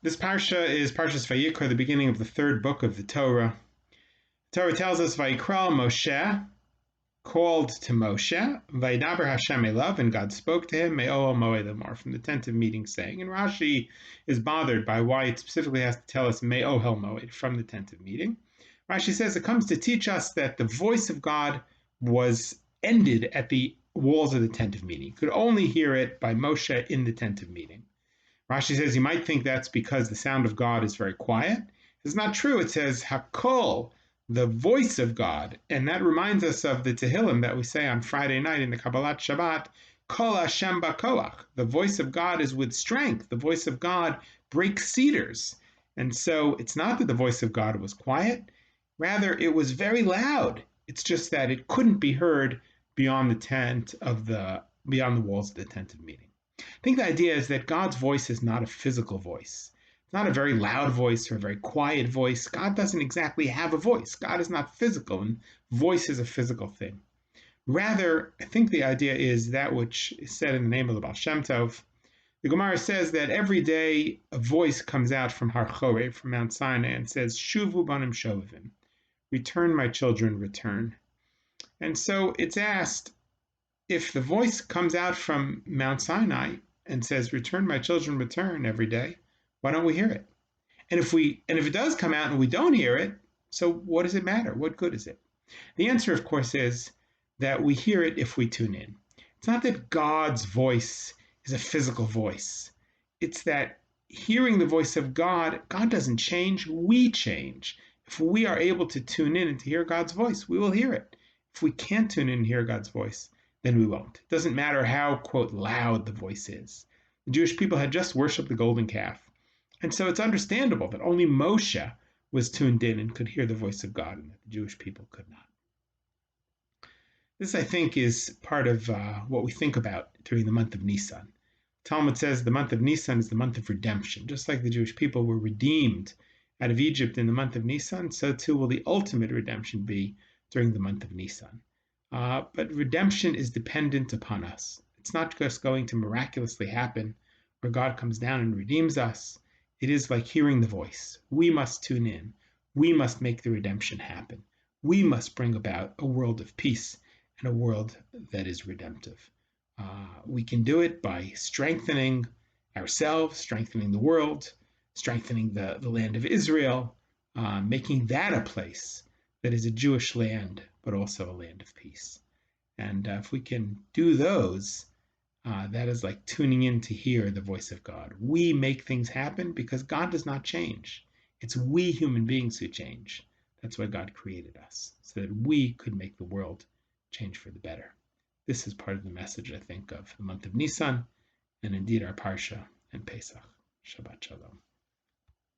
This parsha is Parshas Vayikra, the beginning of the third book of the Torah. The Torah tells us Vayikra Moshe called to Moshe, Vayidaber Hashem elav, and God spoke to him, Me'oel Moed Lamar, from the tent of meeting, saying. And Rashi is bothered by why it specifically has to tell us Me'ohel Moed, from the tent of meeting. Rashi says it comes to teach us that the voice of God was ended at the walls of the tent of meeting. You could only hear it by Moshe in the tent of meeting. Rashi says you might think that's because the sound of God is very quiet. It's not true. It says Hakol, the voice of God. And that reminds us of the Tehillim that we say on Friday night in the Kabbalat Shabbat, Kol Hashem Bakoach. The voice of God is with strength. The voice of God breaks cedars. And so it's not that the voice of God was quiet. Rather, it was very loud. It's just that it couldn't be heard beyond the walls of the tent of meeting. I think the idea is that God's voice is not a physical voice. It's not a very loud voice or a very quiet voice. God doesn't exactly have a voice. God is not physical, and voice is a physical thing. Rather, I think the idea is that which is said in the name of the Baal Shem Tov. The Gemara says that every day a voice comes out from Har Chorev, from Mount Sinai, and says, Shuvu banim shovavim. Return, my children, return. And so it's asked, if the voice comes out from Mount Sinai and says, return, my children, return every day, why don't we hear it? And if it does come out and we don't hear it, so what does it matter? What good is it? The answer, of course, is that we hear it if we tune in. It's not that God's voice is a physical voice. It's that hearing the voice of God, God doesn't change, we change. If we are able to tune in and to hear God's voice, we will hear it. If we can't tune in and hear God's voice, then we won't. It doesn't matter how, quote, loud the voice is. The Jewish people had just worshipped the golden calf. And so it's understandable that only Moshe was tuned in and could hear the voice of God, and that the Jewish people could not. This, I think, is part of what we think about during the month of Nisan. Talmud says the month of Nisan is the month of redemption. Just like the Jewish people were redeemed out of Egypt in the month of Nisan, so too will the ultimate redemption be during the month of Nisan. But redemption is dependent upon us. It's not just going to miraculously happen where God comes down and redeems us. It is like hearing the voice. We must tune in. We must make the redemption happen. We must bring about a world of peace and a world that is redemptive. We can do it by strengthening ourselves, strengthening the world, strengthening the land of Israel, making that a place that is a Jewish land, but also a land of peace. And if we can do those, that is like tuning in to hear the voice of God. We make things happen because God does not change. It's we human beings who change. That's why God created us, so that we could make the world change for the better. This is part of the message, I think, of the month of Nisan, and indeed our Parsha and Pesach. Shabbat Shalom.